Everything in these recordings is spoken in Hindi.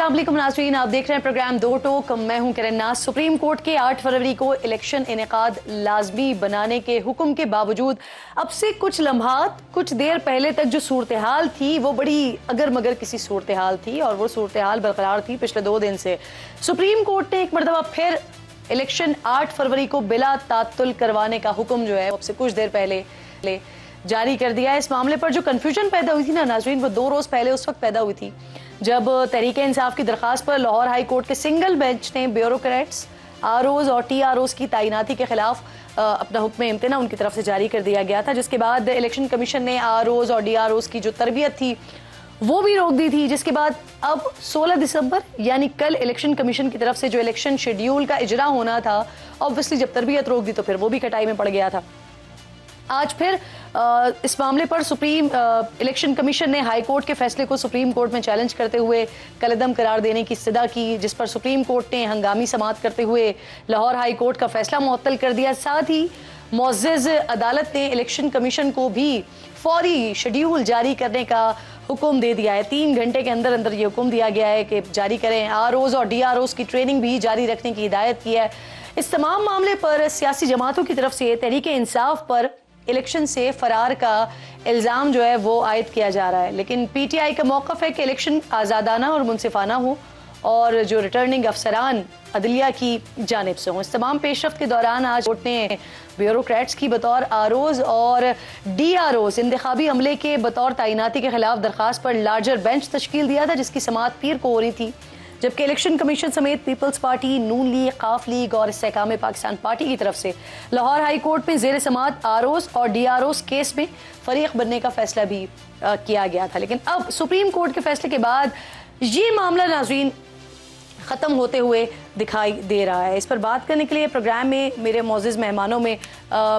अस्सलाम वालेकुम नाज़रीन, आप देख रहे हैं प्रोग्राम दो टोक। मैं हूं किरण नाज। सुप्रीम कोर्ट के 8 फरवरी को इलेक्शन इनेकाद लाजमी बनाने के हुक्म के बावजूद अब से कुछ लम्हात कुछ देर पहले तक जो सूरत हाल थी वो बड़ी अगर मगर किसी सूरत हाल थी, और वो सूरत हाल बरकरार थी पिछले 2 दिन से। सुप्रीम कोर्ट ने एक मरतबा फिर इलेक्शन 8 फरवरी को बिला तात्तुल करवाने का हुक्म जो है अब से कुछ देर पहले जारी कर दिया है। इस मामले पर जो कन्फ्यूजन पैदा हुई थी ना नाज़रीन, वो 2 रोज़ पहले उस वक्त पैदा हुई थी जब तहरीक इंसाफ की दरख्वास्त पर लाहौर हाई कोर्ट के सिंगल बेंच ने ब्यूरोक्रेट्स, आरओज और टीआरओज की तैनाती के खिलाफ अपना हुक्म इम्तना उनकी तरफ से जारी कर दिया गया था, जिसके बाद इलेक्शन कमीशन ने आरओज और डीआरओज की जो तरबियत थी वो भी रोक दी थी। जिसके बाद अब 16 दिसंबर यानी कल इलेक्शन कमीशन की तरफ से जो इलेक्शन शेड्यूल का इजरा होना था, ऑब्वियसली जब तरबियत रोक दी तो फिर वो भी कटाई में पड़ गया था। आज फिर इस मामले पर सुप्रीम इलेक्शन कमीशन ने हाई कोर्ट के फैसले को सुप्रीम कोर्ट में चैलेंज करते हुए कलअदम करार देने की इस्तदा की, जिस पर सुप्रीम कोर्ट ने हंगामी समाअत करते हुए लाहौर हाई कोर्ट का फैसला मुअत्तल कर दिया। साथ ही मुअज़्ज़ज़ अदालत ने इलेक्शन कमीशन को भी फौरी शेड्यूल जारी करने का हुक्म दे दिया है। 3 घंटे के अंदर अंदर ये हुक्म दिया गया है कि जारी करें। आरओज और डीआरओज की ट्रेनिंग भी जारी रखने की हिदायत की है। इस तमाम मामले पर सियासी जमातों की तरफ से तहरीक इंसाफ पर इलेक्शन से फरार का इल्ज़ाम जो है वो आयद किया जा रहा है, लेकिन पीटीआई का मौक़िफ़ है कि इलेक्शन आज़ादाना और मुनसिफाना हो और जो रिटर्निंग अफसरान अदलिया की जानिब से हों। इस तमाम पेशरफ्त के दौरान आज कोर्ट ने ब्यूरोक्रेट्स की बतौर आरओज और डीआरओज इंतखाबी अमले के बतौर तैनाती के खिलाफ दरख्वास्त पर लार्जर बेंच तश्कील दिया था, जिसकी समाअत पीर को हो रही थी, जबकि इलेक्शन कमीशन समेत पीपल्स पार्टी, नून लीग, काफ लीग और इस्तेहकाम पाकिस्तान पार्टी की तरफ से लाहौर हाई कोर्ट में जेर समाअत आरओज और डीआरओज केस में फरीक बनने का फैसला भी किया गया था। लेकिन अब सुप्रीम कोर्ट के फैसले के बाद ये मामला नाज़रीन ख़त्म होते हुए दिखाई दे रहा है। इस पर बात करने के लिए प्रोग्राम में मेरे मोअज़्ज़ज़ मेहमानों में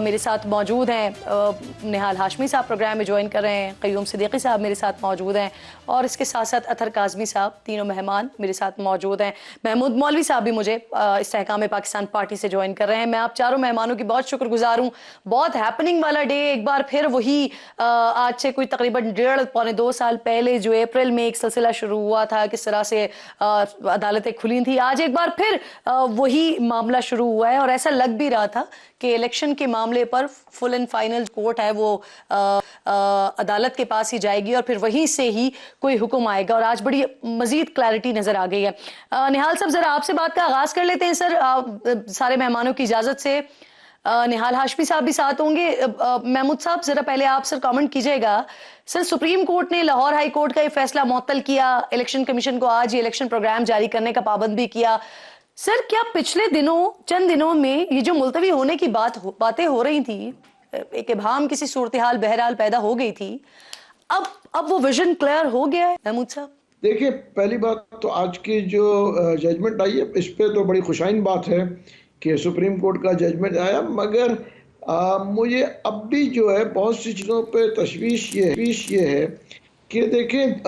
मेरे साथ मौजूद हैं निहाल हाशमी साहब प्रोग्राम में ज्वाइन कर रहे हैं, क़य्यूम सिद्दीकी साहब मेरे साथ मौजूद हैं, और इसके साथ साथ अतर काज़मी साहब, तीनों मेहमान मेरे साथ मौजूद हैं। महमूद मौलवी साहब भी मुझे इस्तेहकाम पाकिस्तान पार्टी से ज्वाइन कर रहे हैं। मैं आप चारों मेहमानों की बहुत शुक्रगुजार हूँ। बहुत हैपनिंग वाला डे, एक बार फिर वही आज से कोई तकरीबन 1.5-2 साल पहले जो अप्रैल में एक सिलसिला शुरू हुआ था, किस तरह से अदालतें खुली थी, आज एक बार फिर वही मामला शुरू हुआ है। और ऐसा लग भी रहा था कि इलेक्शन के मामले पर फुल एंड फाइनल कोर्ट है वो अदालत के पास ही जाएगी और फिर वहीं से ही कोई हुक्म आएगा, और आज बड़ी मजीद क्लैरिटी नजर आ गई है। निहाल साहब, जरा आपसे बात का आगाज कर लेते हैं सर, सारे मेहमानों की इजाजत से। निहाल हाशमी साहब भी साथ होंगे। महमूद साहब, जरा पहले आप सर कमेंट कीजिएगा। सर, सुप्रीम कोर्ट ने लाहौर हाई कोर्ट का ये फैसला मुअत्तल किया, इलेक्शन कमीशन को आज ये इलेक्शन प्रोग्राम जारी करने का पाबंद भी किया। सर, क्या पिछले चंद दिनों में ये जो मुलतवी होने की बातें हो रही थी, एक इबहम किसी सूरत हाल बहरहाल पैदा हो गई थी, अब वो विजन क्लियर हो गया है? महमूद साहब देखिए, पहली बात तो आज की जो जजमेंट आई है इस पे तो बड़ी खुशाइन बात है कि सुप्रीम कोर्ट का जजमेंट आया, मगर मुझे अब भी जो है बहुत सी चीज़ों पे तशवीश ये है कि देखें,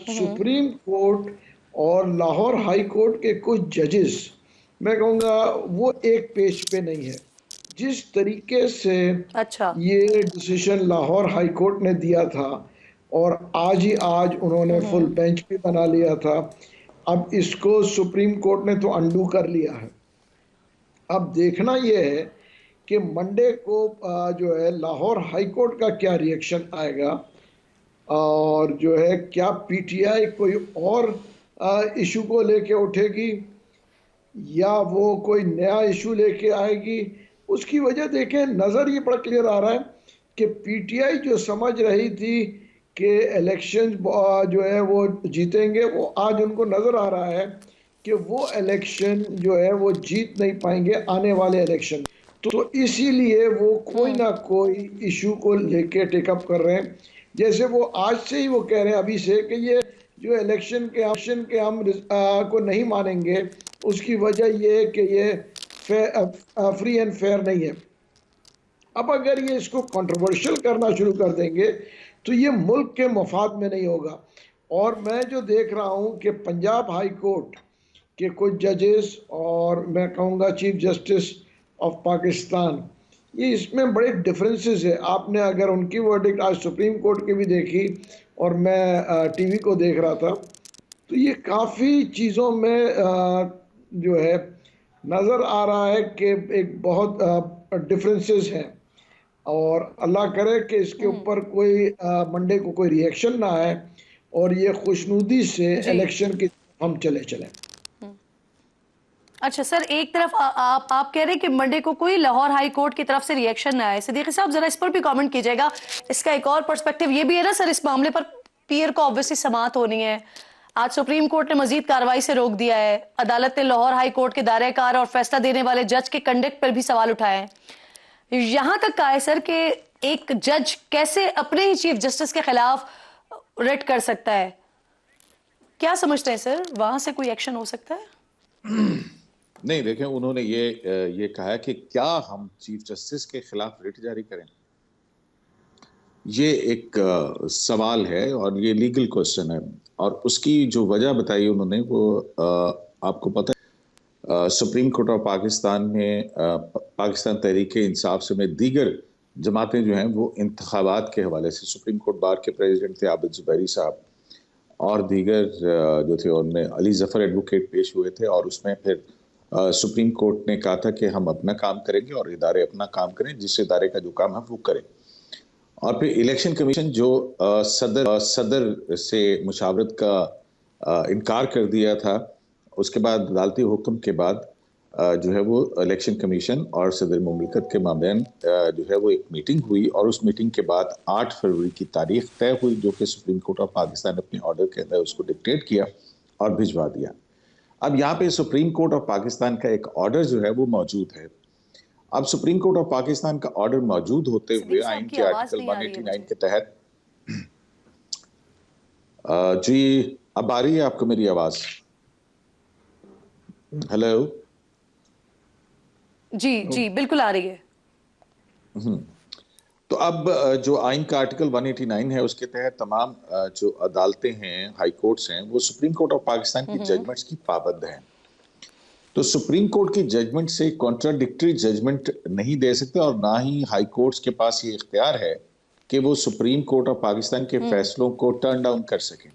सुप्रीम कोर्ट और लाहौर हाई कोर्ट के कुछ जजेस, मैं कहूँगा वो एक पेज पे नहीं है। जिस तरीके से ये डिसीजन लाहौर हाई कोर्ट ने दिया था और आज उन्होंने फुल बेंच भी बना लिया था, अब इसको सुप्रीम कोर्ट ने तो अंडू कर लिया है। अब देखना ये है कि मंडे को जो है लाहौर हाई कोर्ट का क्या रिएक्शन आएगा, और जो है क्या पीटीआई कोई और इशू को लेके उठेगी या वो कोई नया इशू लेके आएगी। उसकी वजह देखें, नज़र ये बड़ा क्लियर आ रहा है कि पीटीआई जो समझ रही थी कि इलेक्शन जो है वो जीतेंगे, वो आज उनको नज़र आ रहा है कि वो इलेक्शन जो है वो जीत नहीं पाएंगे आने वाले इलेक्शन। तो इसीलिए वो कोई ना कोई इशू को लेके टेकअप कर रहे हैं। जैसे वो आज से ही वो कह रहे हैं अभी से कि ये जो इलेक्शन के हम को नहीं मानेंगे, उसकी वजह ये है कि ये फ्री एंड फेयर नहीं है। अब अगर ये इसको कंट्रोवर्शियल करना शुरू कर देंगे तो ये मुल्क के मफाद में नहीं होगा। और मैं जो देख रहा हूँ कि पंजाब हाई कोर्ट के कुछ जजेस और मैं कहूँगा चीफ जस्टिस ऑफ पाकिस्तान, ये इसमें बड़े डिफरेंसेस है। आपने अगर उनकी वर्डिक्ट आज सुप्रीम कोर्ट की भी देखी, और मैं टीवी को देख रहा था, तो ये काफ़ी चीज़ों में जो है नज़र आ रहा है कि एक बहुत डिफरेंसेस हैं, और अल्लाह करे कि इसके ऊपर कोई मंडे को कोई रिएक्शन ना आए और ये खुशनुदी से जी। इलेक्शन की तरफ हम चले चलें। अच्छा सर, एक तरफ आप कह रहे हैं कि मंडे को कोई लाहौर हाई कोर्ट की तरफ से रिएक्शन ना आए। सिद्दीकी साहब जरा इस पर भी कमेंट कीजिएगा। इसका एक और पर्सपेक्टिव ये भी है ना सर, इस मामले पर पीर को ऑब्वियसली समाअत होनी है। आज सुप्रीम कोर्ट ने मजीद कार्रवाई से रोक दिया है। अदालत ने लाहौर हाई कोर्ट के दायरेकार और फैसला देने वाले जज के कंडक्ट पर भी सवाल उठाए हैं। यहां तक कहा है सर कि एक जज कैसे अपने ही चीफ जस्टिस के खिलाफ रिट कर सकता है। क्या समझते हैं सर, वहां से कोई एक्शन हो सकता है? नहीं, देखें, उन्होंने ये कहा है कि क्या हम चीफ जस्टिस के खिलाफ रिट जारी करें। ये एक सवाल है और ये लीगल क्वेश्चन है, और उसकी जो वजह बताई उन्होंने वो आपको पता है, सुप्रीम कोर्ट ऑफ पाकिस्तान में पाकिस्तान तहरीक इंसाफ समेत दीगर जमातें जो हैं वो इंतखाबात के हवाले से, सुप्रीम कोर्ट बार के प्रेसिडेंट थे आबिद जुबैरी साहब और दीगर जो थे, उनमें अली जफर एडवोकेट पेश हुए थे, और उसमें फिर सुप्रीम कोर्ट ने कहा था कि हम अपना काम करेंगे और इदारे अपना काम करें, जिस इदारे का जो काम है वो करें। और फिर इलेक्शन कमीशन जो सदर से मुशावरत का इनकार कर दिया था, उसके बाद अदालती हुक्म के बाद जो है वो इलेक्शन कमीशन और सदर मुमलिकत के माबैन जो है वो एक मीटिंग हुई, और उस मीटिंग के बाद 8 फरवरी की तारीख तय हुई, जो कि सुप्रीम कोर्ट ऑफ पाकिस्तान ने अपने ऑर्डर के अंदर उसको डिक्टेट किया और भिजवा दिया। अब यहाँ पे सुप्रीम कोर्ट ऑफ पाकिस्तान का एक ऑर्डर जो है वो मौजूद है। अब सुप्रीम कोर्ट ऑफ पाकिस्तान का ऑर्डर मौजूद होते हुए आइन के आर्टिकल 189 के तहत जी, अब आ रही है आपको मेरी आवाज? हेलो जी बिल्कुल आ रही है। तो अब जो आइन का आर्टिकल 189 है उसके तहत तमाम जो अदालतें हैं, हाई कोर्ट्स हैं, वो सुप्रीम कोर्ट ऑफ पाकिस्तान की जजमेंट्स की पाबंद हैं। तो सुप्रीम कोर्ट की जजमेंट से कॉन्ट्राडिक्टरी जजमेंट नहीं दे सकते, और ना ही हाई कोर्ट्स के पास ये इख्तियार है कि वो सुप्रीम कोर्ट ऑफ पाकिस्तान के फैसलों को टर्न डाउन कर सकें।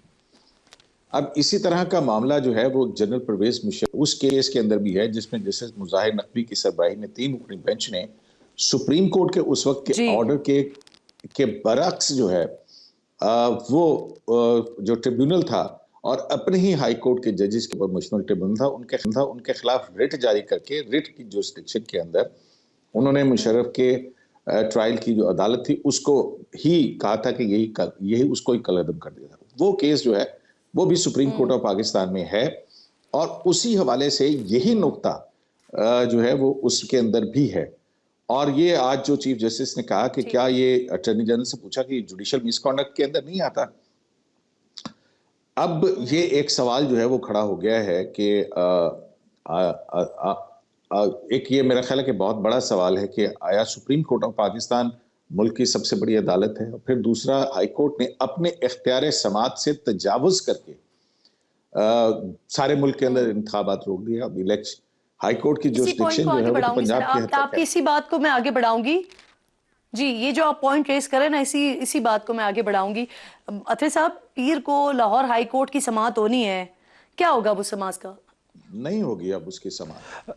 अब इसी तरह का मामला जो है वो जनरल परवेज मुशर्रफ उस केस के अंदर भी है, जिसमें जस्टिस मुजाहिर नकवी की सरबराही में 3 रुकनी बेंच ने सुप्रीम कोर्ट के उस वक्त के ऑर्डर के बरक्स जो है वो जो ट्रिब्यूनल था और अपने ही हाई कोर्ट के जजेस के ऊपर मुश्तमिल ट्रिब्यूनल था, उनके खिलाफ रिट जारी करके, रिट की जुरिस्डिक्शन के अंदर उन्होंने मुशर्रफ के ट्रायल की जो अदालत थी उसको ही कहा था कि यही उसको ही कलअदम कर दिया था। वो केस जो है वो भी सुप्रीम कोर्ट ऑफ पाकिस्तान में है, और उसी हवाले से यही नुक्ता जो है वो उसके अंदर भी है। और ये आज जो चीफ जस्टिस ने कहा कि क्या ये अटॉर्नी जनरल से पूछा कि जुडिशियल मिसकॉन्डक्ट के अंदर नहीं आता। अब ये एक सवाल जो है वो खड़ा हो गया है कि एक ये मेरा ख्याल है कि बहुत बड़ा सवाल है कि आया सुप्रीम कोर्ट ऑफ पाकिस्तान मुल्क की सबसे बड़ी अदालत है, और फिर दूसरा हाई कोर्ट ने अपने इख्तियार समात से तजावुज करके सारे मुल्क के अंदर इंतखाबात रोक दिया। अब इलेक्शन हाई कोर्ट की जुरिस्डिक्शन जो है वो तो पंजाब के हद आपकी इसी बात को मैं आगे बढ़ाऊंगी। जी, ये जो आप पॉइंट रेस करें ना, इसी बात को मैं आगे बढ़ाऊंगी। अतरे साहब, पीर को लाहौर हाई कोर्ट की समाअत होनी है, क्या होगा अब उस समाअत का? नहीं होगी अब उसकी समाअत।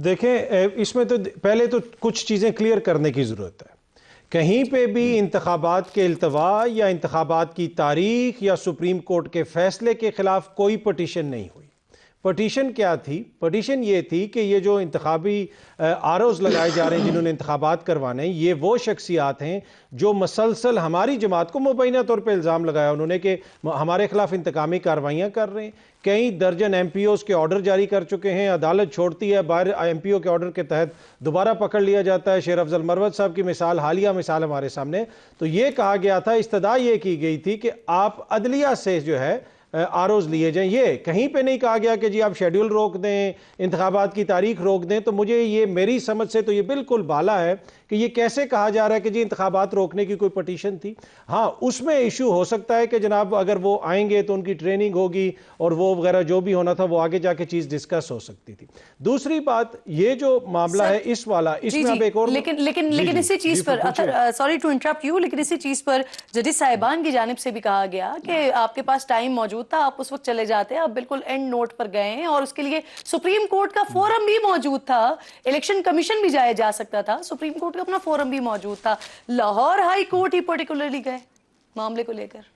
देखें, इसमें तो पहले तो कुछ चीज़ें क्लियर करने की ज़रूरत है। कहीं पे भी इंतखाबात के इल्तवा या इंतखाबात की तारीख या सुप्रीम कोर्ट के फैसले के खिलाफ कोई पटिशन नहीं हुई। पटिशन क्या थी? पटिशन ये थी कि ये जो इंतखाबी आरोज़ लगाए जा रहे हैं जिन्होंने इंतखाबात करवाने, ये वो शख्सियात हैं जो मसलसल हमारी जमात को मुबैना तौर पर इल्ज़ाम लगाया उन्होंने कि हमारे खिलाफ इंतकामी कार्रवाइयाँ कर रहे हैं। कई दर्जन MPOs के ऑर्डर जारी कर चुके हैं, अदालत छोड़ती है, बाहर MPO के ऑर्डर के तहत दोबारा पकड़ लिया जाता है। शेर अफजल मरवत साहब की मिसाल, हालिया मिसाल हमारे सामने। तो ये कहा गया था, इस्तदा ये की गई थी कि आप अदलिया से जो है आरोज़ लिए जाएं। ये कहीं पे नहीं कहा गया कि जी आप शेड्यूल रोक दें, इंतखाबात की तारीख रोक दें। तो मुझे ये, मेरी समझ से तो ये बिल्कुल बाला है कि ये कैसे कहा जा रहा है कि जी इंतखाबात रोकने की कोई पटिशन थी। हाँ, उसमें इशू हो सकता है कि जनाब अगर वो आएंगे तो उनकी ट्रेनिंग होगी और वो वगैरह जो भी होना था वो आगे जाके चीज़ डिस्कस हो सकती थी। दूसरी बात, ये जो मामला है इस वाला, इसमें अब एक और लेकिन इसी चीज पर, सॉरी टू इंटरप्ट यू, लेकिन इसी चीज पर जजेस साहिबान की जानिब से भी कहा गया कि आपके पास टाइम मौजूद मौजूद था, आप उस वक्त चले जाते, आप बिल्कुल एंड नोट पर गए हैं और उसके लिए सुप्रीम कोर्ट का फोरम भी मौजूद था, इलेक्शन कमीशन भी जाया जा सकता था, सुप्रीम कोर्ट का अपना फोरम भी मौजूद था, लाहौर हाई कोर्ट ही पर्टिकुलरली गए मामले को लेकर।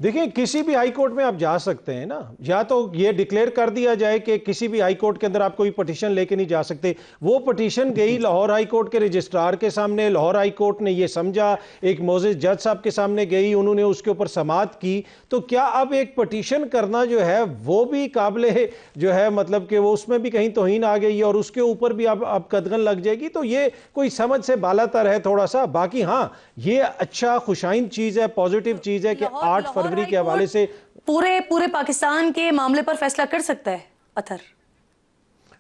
देखिए, किसी भी हाई कोर्ट में आप जा सकते हैं ना, या तो ये डिक्लेयर कर दिया जाए कि किसी भी हाई कोर्ट के अंदर आप कोई पटिशन लेके नहीं जा सकते। वो पटिशन गई लाहौर हाई कोर्ट के रजिस्ट्रार के सामने, लाहौर हाई कोर्ट ने ये समझा, एक मोजिज जज साहब के सामने गई, उन्होंने उसके ऊपर समाअत की। तो क्या अब एक पटिशन करना जो है वो भी काबिले जो है, मतलब कि वो उसमें भी कहीं तौहीन आ गई और उसके ऊपर भी अब कदगन लग जाएगी, तो ये कोई समझ से बालातर है थोड़ा सा। बाकी हाँ, ये अच्छा खुशाइन चीज है, पॉजिटिव चीज है कि 8 फरवरी के हवाले से पूरे पाकिस्तान के मामले पर फैसला कर सकता है अतर।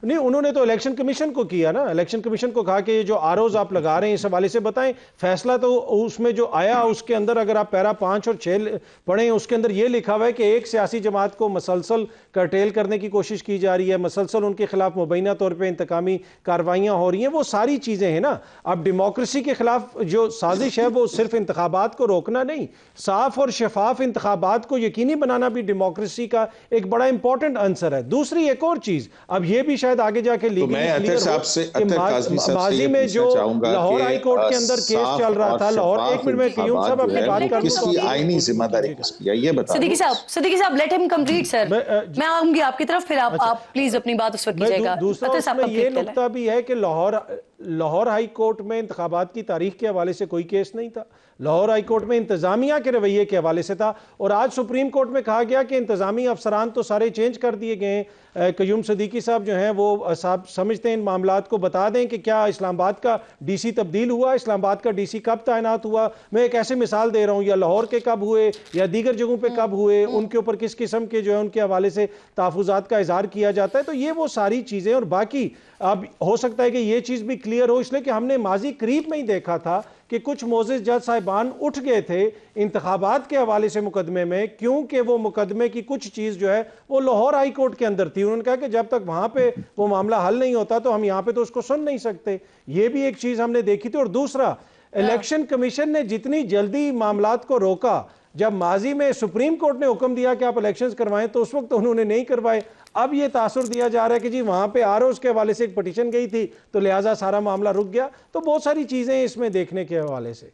नहीं, उन्होंने तो इलेक्शन कमीशन को किया ना, इलेक्शन कमीशन को कहा कि ये जो आरोज आप लगा रहे हैं इस हवाले से बताएं। फैसला तो उसमें जो आया उसके अंदर अगर आप पैरा 5 और 6 पढ़ें, उसके अंदर ये लिखा हुआ है कि एक सियासी जमात को मसलसल कर्टेल करने की कोशिश की जा रही है, मसलसल उनके खिलाफ मुबैना तौर पर इंतकामी कार्रवाइयाँ हो रही हैं। वो सारी चीज़ें हैं ना। अब डेमोक्रेसी के खिलाफ जो साजिश है वो सिर्फ इंतखाबात को रोकना नहीं, साफ और शफाफ इंतखाबात को यकीनी बनाना भी डेमोक्रेसी का एक बड़ा इंपॉर्टेंट आंसर है। दूसरी एक और चीज़, अब ये भी शायद आगे जाके तो मैं अतर साहब से, अतर काज़मी साहब से माजी में जो लाहौर हाई कोर्ट के अंदर केस चल रहा था, लाहौर, एक मिनट में क्यूम साहब अपनी बात कर, किसकी आईनी जिम्मेदारी किसकी है ये बता। सिद्दीकी साहब लेट हिम कंप्लीट सर, मैं आऊंगी आपकी तरफ, फिर आप प्लीज अपनी बात उस वक्त कीजिएगा। दूसरा उसमें ये नुकता भी है कि लाहौर हाई कोर्ट में इंतखाबात की तारीख के हवाले से कोई केस नहीं था, लाहौर हाई कोर्ट में इंतजामिया के रवैये के हवाले से था। और आज सुप्रीम कोर्ट में कहा गया कि इंतजामी अफसरान तो सारे चेंज कर दिए गए हैं। क्यूम सिद्दीकी साहब जो हैं वो साहब समझते हैं इन मामलात को, बता दें कि क्या इस्लामाबाद का डीसी तब्दील हुआ, इस्लामाबाद का डीसी कब तैनात हुआ। मैं एक ऐसे मिसाल दे रहा हूँ, या लाहौर के कब हुए या दीगर जगहों पे कब हुए, उनके ऊपर किस किस्म के जो है उनके हवाले से तहफ़्फ़ुज़ात का इज़हार किया जाता है। तो ये वो सारी चीज़ें, और बाकी अब हो सकता है कि ये चीज़ भी क्लियर हो, इसलिए कि हमने माजी करीब में ही देखा था कि कुछ मोजिज जज साहिबान उठ गए थे इंतखाबात के हवाले से मुकदमे में, क्योंकि वो मुकदमे की कुछ चीज़ जो है वो लाहौर हाई कोर्ट के अंदर थी। उन्होंने कहा कि जब तक वहाँ पे वो मामला हल नहीं होता तो हम यहाँ पे तो उसको सुन नहीं सकते। ये भी एक चीज़ हमने देखी थी। और दूसरा, इलेक्शन कमीशन ने जितनी जल्दी मामलात को रोका, जब माजी में सुप्रीम कोर्ट ने हुक्म दिया कि आप इलेक्शंस करवाएं तो उस वक्त उन्होंने नहीं करवाए। अब ये तासुर दिया जा रहा है कि जी वहां पे आरओज़ के हवाले से एक पटिशन गई थी तो लिहाजा सारा मामला रुक गया। तो बहुत सारी चीजें इसमें देखने के हवाले से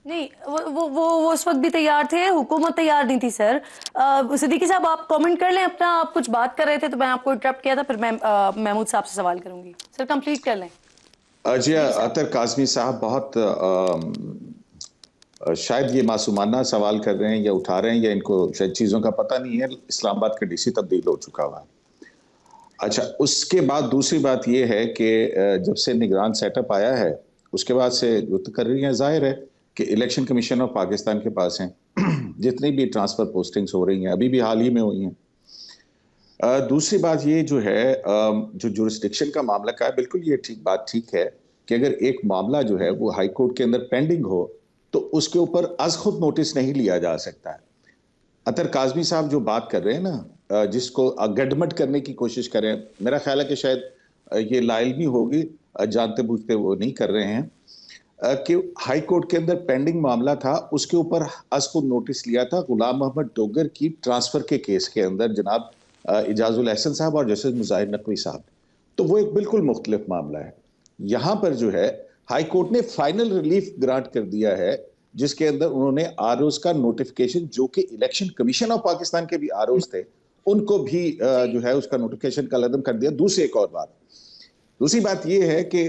नहीं, वो उस वक्त भी तैयार थे, हुकूमत तैयार नहीं थी सर। सिद्दीकी साहब आप कमेंट कर लें अपना, आप कुछ बात कर रहे थे तो मैं आपको इंटरप्ट किया था, फिर मैं महमूद साहब से सवाल करूंगी। सर कंप्लीट कर लें। जी, अतर काज़मी साहब बहुत शायद ये मासूमाना सवाल कर रहे हैं या उठा रहे हैं, या इनको शायद चीज़ों का पता नहीं है। इस्लामाबाद का डीसी तब्दील हो चुका हुआ है। अच्छा, उसके बाद दूसरी बात ये है कि जब से निगरान सेटअप आया है उसके बाद से जो तकरीरें ज़ाहिर है कि इलेक्शन कमीशन ऑफ पाकिस्तान के पास हैं जितनी भी ट्रांसफ़र पोस्टिंग्स हो रही हैं, अभी भी हाल ही में हुई हैं। दूसरी बात ये जो है, जो जुरिस्डिक्शन का मामला का है, बिल्कुल ये बात ठीक है कि अगर एक मामला जो है वो हाई कोर्ट के अंदर पेंडिंग हो तो उसके ऊपर अज खुद नोटिस नहीं लिया जा सकता है। अतर काज़मी साहब जो बात कर रहे हैं ना, जिसको गडमट करने की कोशिश करें, मेरा ख्याल है कि शायद ये लाइल्मी होगी, जानते बूझते वो नहीं कर रहे हैं, कि हाई कोर्ट के अंदर पेंडिंग मामला था, उसके ऊपर अज खुद नोटिस लिया था गुलाम मोहम्मद डोगर की ट्रांसफ़र के केस के अंदर, जनाब इजाजुल एहसन साहब और जस्टिस मुज़ाहिर नकवी साहब। तो वो एक बिल्कुल मुख्तलिफ मामला है। यहाँ पर जो है हाई कोर्ट ने फाइनल रिलीफ ग्रांट कर दिया है, जिसके अंदर उन्होंने आरओज का नोटिफिकेशन, जो कि इलेक्शन कमीशन ऑफ पाकिस्तान के भी आरओज थे, उनको भी जो है उसका नोटिफिकेशन कलअदम कर दिया। दूसरी बात यह है कि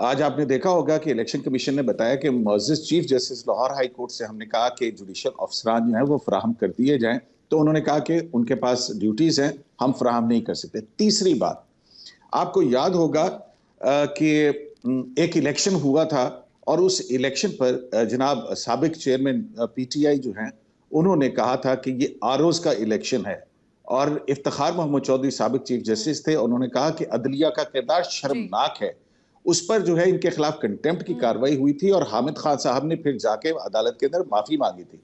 आज आपने देखा होगा कि इलेक्शन कमीशन ने बताया कि मुअज़्ज़िज़ chief justice Lahore high court से हमने कहा कि जुडिशल अफसरान जो है वो फराहम कर दिए जाएं, तो उन्होंने कहा कि उनके पास ड्यूटीज हैं, हम फराहम नहीं कर सकते। तीसरी बात, आपको याद होगा कि एक इलेक्शन हुआ था और उस इलेक्शन पर जनाब साबिक चेयरमैन पीटीआई जो हैं उन्होंने कहा था कि ये आरओज का इलेक्शन है, और इफ्तिखार मोहम्मद चौधरी साबिक चीफ जस्टिस थे, उन्होंने कहा कि अदलिया का किरदार शर्मनाक है। उस पर जो है इनके खिलाफ कंटेम्प्ट की कार्रवाई हुई थी और हामिद खान साहब ने फिर जाके अदालत के अंदर माफी मांगी थी।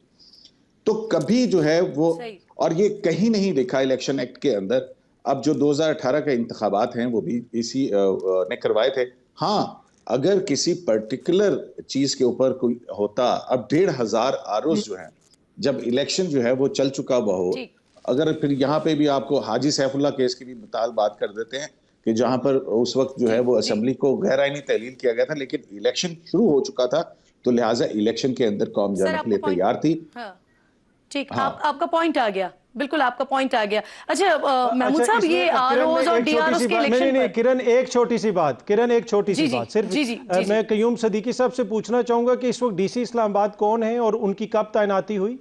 तो कभी जो है वो, और ये कहीं नहीं लिखा इलेक्शन एक्ट के अंदर, अब जो 2018 के इंतखाबात हैं वो भी इसी ने करवाए थे। हाँ, अगर किसी पर्टिकुलर चीज के ऊपर कोई होता, अब 1500 आरओज जो हैं, जब इलेक्शन जो है वो चल चुका हुआ हो, अगर फिर यहाँ पे भी आपको हाजी सैफुल्लाह केस की भी मिसाल बात कर देते हैं कि जहां पर उस वक्त जो है वो असेंबली को गैर आईनी तहलील किया गया था, लेकिन इलेक्शन शुरू हो चुका था, तो लिहाजा इलेक्शन के अंदर कौम सर जाने के लिए आपका तैयार थी। हाँ, ठीक, हाँ। आपका पॉइंट आ गया, बिल्कुल आपका पॉइंट आ गया। अच्छा महमूद अच्छा, साहब, इसमें ये किरण आरओज ने और एक छोटी डीआरओज सी के बात- इलेक्शन नहीं, पर किरण एक छोटी सी बात, किरण एक छोटी सी जी, बात सिर्फ जी, जी, जी, मैं कयूम सदीकी साहब से पूछना चाहूंगा कि इस वक्त डीसी इस्लामाबाद कौन है और उनकी कब तैनाती हुई?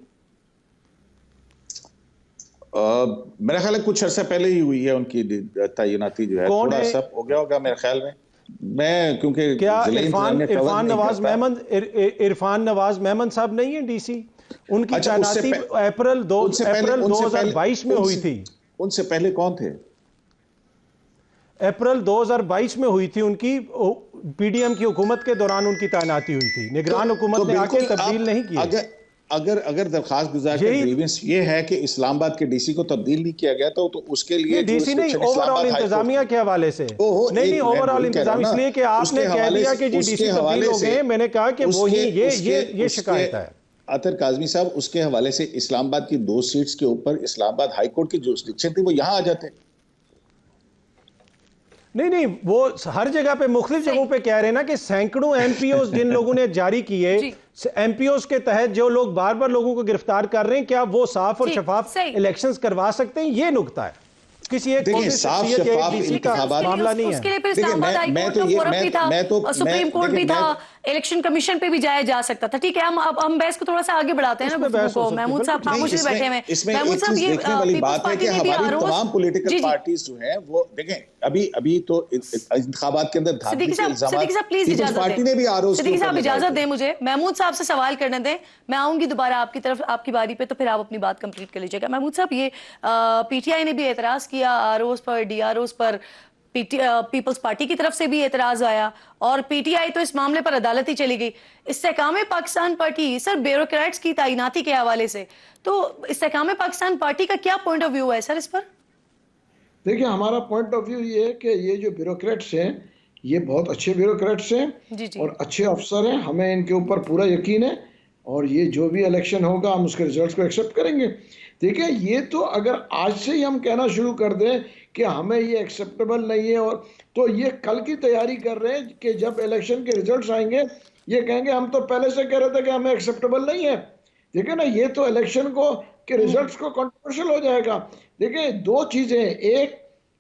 मेरा ख्याल है कुछ अर्सा पहले ही हुई है उनकी तैनाती, जो है कौन थोड़ा है? सा हो गया होगा मेरे ख्याल में। मैं क्योंकि क्या जिले इंतजाम में cover इरफान नहीं नवाज करता। मेमन इरफान नवाज मेमन साहब नहीं है डीसी? उनकी अच्छा, उससे तैनाती अप्रैल 2022 में हुई थी। उनसे पहले कौन थे? अप्रैल 2022 में हुई थी उनकी, पीडीएम की हुकूमत के दौरान उनकी तैनाती हुई थी। निगरान हुकूमत ने आके बिल्कुल तब्दील नहीं की। अगर दरखास्त गुजार का यही- ग्रीवेंस ये है कि इस्लामाबाद के डीसी को तब्दील नहीं किया गया, तो उसके लिए डीसी नहीं, jurisdiction overall Islamabad high court इंतजामिया की। के हवाले से ओहो, नहीं, मैं ओवरऑल वही कह रहा हूं इंतजाम, ना, इसलिए कि आपने उसके कह हवाले दिया से- कि जी उसके डीसी तब्दील हवाले हो से- गए, मैंने कहा कि वही ये शिकायत है। अतर काजमी साहब, उसके हवाले से इस्लामाबाद की 2 सीट्स के ऊपर इस्लामाबाद हाई कोर्ट की जुरिस्डिक्शन थी, वो यहां आ जाते। नहीं, वो हर जगह पे मुख्तलिफ जगहों पे कह रहे हैं ना कि सैकड़ों एमपीओ जिन लोगों ने जारी किए, एमपीओ के तहत जो लोग बार बार लोगों को गिरफ्तार कर रहे हैं, क्या वो साफ और शफाफ इलेक्शंस करवा सकते हैं? ये नुकता है, किसी एक देखिए, साफ शफाफ इंतखाबात मामला नहीं है। उसके लिए फिर इस्लामाबाद हाई कोर्ट का फोरम भी था, सुप्रीम कोर्ट भी था, इलेक्शन कमीशन पे भी जाया जा सकता था। ठीक है, हम बहस को थोड़ा सा आगे बढ़ाते हैं ना गुफ्तगू को। महमूद साहब खामोशी से बैठे हैं। इसमें महमूद एक साहब, चीज ये देखने वाली पीपल्स बात है पार्टी कि ने भी हमारी आरोप, तमाम पॉलिटिकल पार्टीज जो हैं वो देखें, अभी तो इंतखाबात के अंदर सिद्दीकी साहब प्लीज इजाजत पार्टी ने भी आरोप, सिद्दीकी साहब इजाजत दें मुझे, महमूद साहब से सवाल करने दें, मैं आऊंगी दोबारा आपकी तरफ आपकी बारी पे, तो फिर आप अपनी बात कंप्लीट कर लीजिएगा। महमूद साहब, ये पीटीआई ने भी एतराज किया आरओज पर, डीआरओज पर, पीपल्स पार्टी की तरफ से भी एतराज आया, और पीटीआई तो इस मामले पर अदालत ही चली गई। इस्तेहकाम पाकिस्तान पार्टी सर ब्यूरोक्रेट्स की तैनाती के हवाले से, तो इस्तेहकाम पाकिस्तान पार्टी का क्या पॉइंट ऑफ व्यू है सर इस पर? देखिए, हमारा पॉइंट ऑफ व्यू ये है कि ये जो ब्यूरोक्रेट्स हैं, ये बहुत अच्छे ब्यूरोक्रेट्स हैं और अच्छे अफसर हैं, हमें इनके ऊपर पूरा यकीन है, और ये जो भी इलेक्शन होगा हम उसके रिजल्ट्स को एक्सेप्ट करेंगे। ठीक है, ये तो अगर आज से ही हम कहना शुरू कर दें कि हमें ये एक्सेप्टेबल नहीं है, और तो ये कल की तैयारी कर रहे हैं कि जब इलेक्शन के रिजल्ट्स आएंगे ये कहेंगे हम तो पहले से कह रहे थे कि हमें एक्सेप्टेबल नहीं है। ठीक है ना, ये तो इलेक्शन को के रिजल्ट्स को कंट्रोवर्शियल हो जाएगा। देखिए, 2 चीजें, एक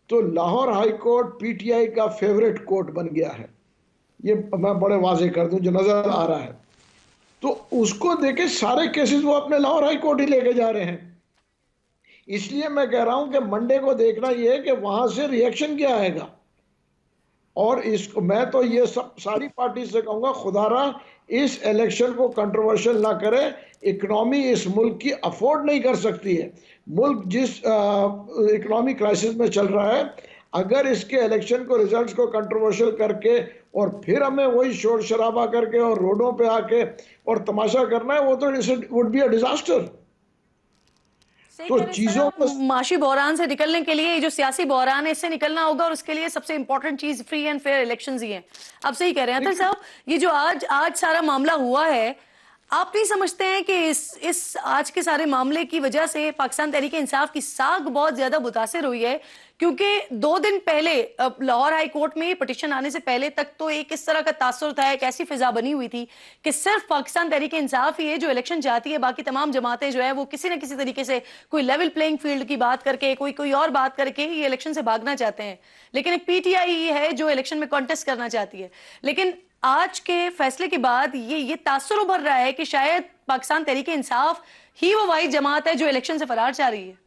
तो लाहौर हाई कोर्ट पीटीआई का फेवरेट कोर्ट बन गया है, ये मैं बड़े वाजे कर दूं जो नजर आ रहा है, तो उसको देखे सारे केसेस वो अपने लाहौर हाई कोर्ट ही लेके जा रहे हैं। इसलिए मैं कह रहा हूं कि मंडे को देखना ये है कि वहां से रिएक्शन क्या आएगा, और इसको मैं तो ये सब सारी पार्टी से कहूंगा, खुदारा इस इलेक्शन को कंट्रोवर्शियल ना करे। इकोनॉमी इस मुल्क की अफोर्ड नहीं कर सकती है, मुल्क जिस इकोनॉमी क्राइसिस में चल रहा है, अगर इसके इलेक्शन को रिजल्ट्स को कंट्रोवर्शियल करके और फिर हमें वही शोर शराबा करके और रोडों पे आके और तमाशा करना है, वो तो वुड बी अ डिजास्टर। तो चीजों को माशी बहरान से निकलने के लिए, जो सियासी बहरान है इससे निकलना होगा, और उसके लिए सबसे इंपॉर्टेंट चीज फ्री एंड फेयर इलेक्शंस ही हैं। आप सही कह रहे हैं अतर साहब, ये जो आज सारा मामला हुआ है, आप नहीं समझते हैं कि इस आज के सारे मामले की वजह से पाकिस्तान तहरीक इंसाफ की साख बहुत ज्यादा मुतासिर हुई है? क्योंकि 2 दिन पहले लाहौर हाई कोर्ट में पिटीशन आने से पहले तक तो एक इस तरह का तासुर था, एक ऐसी फिजा बनी हुई थी कि सिर्फ पाकिस्तान तहरीक इंसाफ ही है जो इलेक्शन चाहती है, बाकी तमाम जमातें जो है वो किसी न किसी तरीके से कोई लेवल प्लेइंग फील्ड की बात करके, कोई और बात करके ये इलेक्शन से भागना चाहते हैं। लेकिन एक पीटीआई है जो इलेक्शन में कॉन्टेस्ट करना चाहती है। लेकिन आज के फैसले के बाद ये तासुर उभर रहा है कि शायद पाकिस्तान तहरीक इंसाफ ही वो वाहिद जमात है जो इलेक्शन से फरार चाह रही है।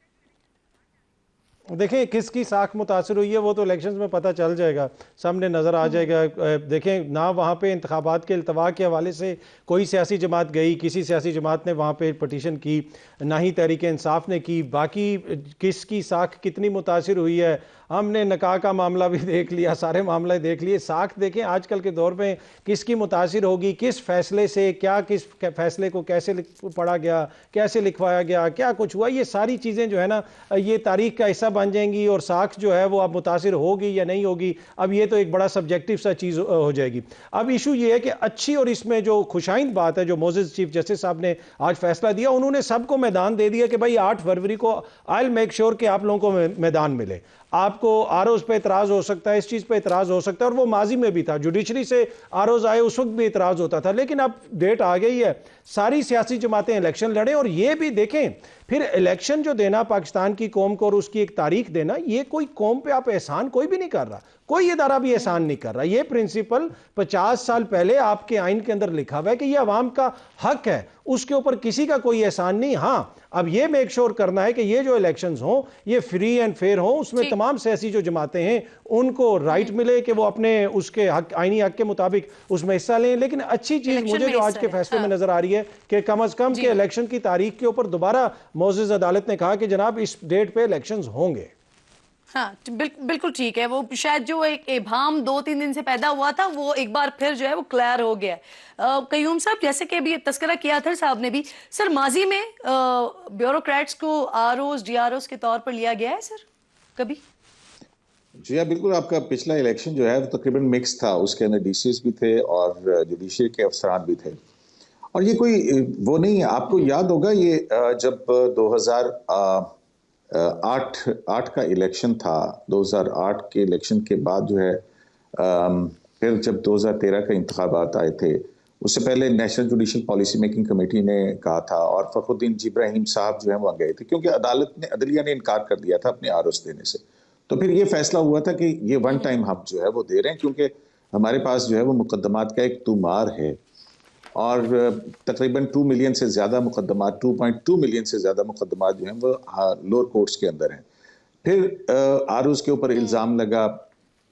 देखें, किसकी साख मुतासर हुई है वो तो इलेक्शंस में पता चल जाएगा, सामने नज़र आ जाएगा। देखें ना, वहाँ पे इंतखाबात के इल्तवा के हवाले से कोई सियासी जमात गई, किसी सियासी जमात ने वहाँ पे पटिशन की, ना ही तहरीक इंसाफ ने की। बाकी किसकी साख कितनी मुतासर हुई है, हमने निकाह का मामला भी देख लिया, सारे मामले देख लिए। साख देखें आजकल के दौर में किसकी मुतासिर होगी, किस फैसले से, क्या किस फैसले को कैसे पढ़ा गया, कैसे लिखवाया गया, क्या कुछ हुआ, ये सारी चीज़ें जो है ना ये तारीख का हिस्सा बन जाएंगी। और साख जो है वो अब मुतासिर होगी या नहीं होगी, अब ये तो एक बड़ा सब्जेक्टिव सा चीज़ हो जाएगी। अब इशू ये है कि अच्छी और इसमें जो खुशाइंद बात है, जो मोजेस चीफ जस्टिस साहब ने आज फैसला दिया, उन्होंने सबको मैदान दे दिया कि भाई 8 फरवरी को आई विल मेक श्योर कि आप लोगों को मैदान मिले। आपको आरओज पे इतराज हो सकता है, इस चीज़ पे इतराज हो सकता है, और वो माजी में भी था, जुडिशरी से आरओज आए उस वक्त भी इतराज होता था। लेकिन अब डेट आ गई है, सारी सियासी जमातें इलेक्शन लड़ें। और ये भी देखें, फिर इलेक्शन जो देना पाकिस्तान की कौम को और उसकी एक तारीख देना, ये कोई कौम पे आप एहसान कोई भी नहीं कर रहा, कोई इदारा भी एहसान नहीं कर रहा। ये प्रिंसिपल 50 साल पहले आपके आइन के अंदर लिखा हुआ है कि ये अवाम का हक है, उसके ऊपर किसी का कोई एहसान नहीं। हाँ, अब ये मेक श्योर करना है कि ये जो इलेक्शंस हों ये फ्री एंड फेयर हों, उसमें तमाम सियासी जो जमातें हैं उनको राइट मिले कि वो अपने उसके हक, आईनी हक के मुताबिक उसमें हिस्सा लें। लेकिन अच्छी चीज मुझे जो आज के फैसले में नजर आ रही है कि कम अज कम के इलेक्शन की तारीख के ऊपर दोबारा मोअज़्ज़िज़ अदालत ने कहा कि जनाब इस डेट पे इलेक्शंस होंगे। हाँ, बिल्कुल ठीक है। वो शायद जो एक इबाम 2-3 दिन से पैदा हुआ था वो एक बार फिर जो है वो क्लियर हो गया। कयूम साहब, जैसे कि अभी तस्करा किया था साहब ने भी, सर माजी में ब्यूरोक्रेट्स को आरओज डीआरओज के तौर पर लिया गया है सर कभी? जी हाँ, बिल्कुल। आपका पिछला इलेक्शन जो है वो तकरीबन मिक्स था, उसके अंदर डीसीएस भी थे और जुडिशरी के अफसरान भी थे। और ये कोई वो नहीं है, आपको याद होगा ये जब 2008 का इलेक्शन था, 2008 के इलेक्शन के बाद जो है फिर जब 2013 का इंतखाबात आए थे, उससे पहले national judicial policy making committee ने कहा था और फखरुद्दीन जिब्राहिम साहब जो है वहाँ गए थे, क्योंकि अदलिया ने इनकार कर दिया था अपने आरओज देने से। तो फिर ये फैसला हुआ था कि ये वन टाइम हम जो है वो दे रहे हैं, क्योंकि हमारे पास जो है वो मुकदमात का एक तुमार है और तकरीबन 2 मिलियन से ज़्यादा मुकदमात, 2.2 मिलियन से ज़्यादा मुकदमात जो हैं वो लोअर कोर्ट्स के अंदर हैं। फिर आरूज के ऊपर इल्ज़ाम लगा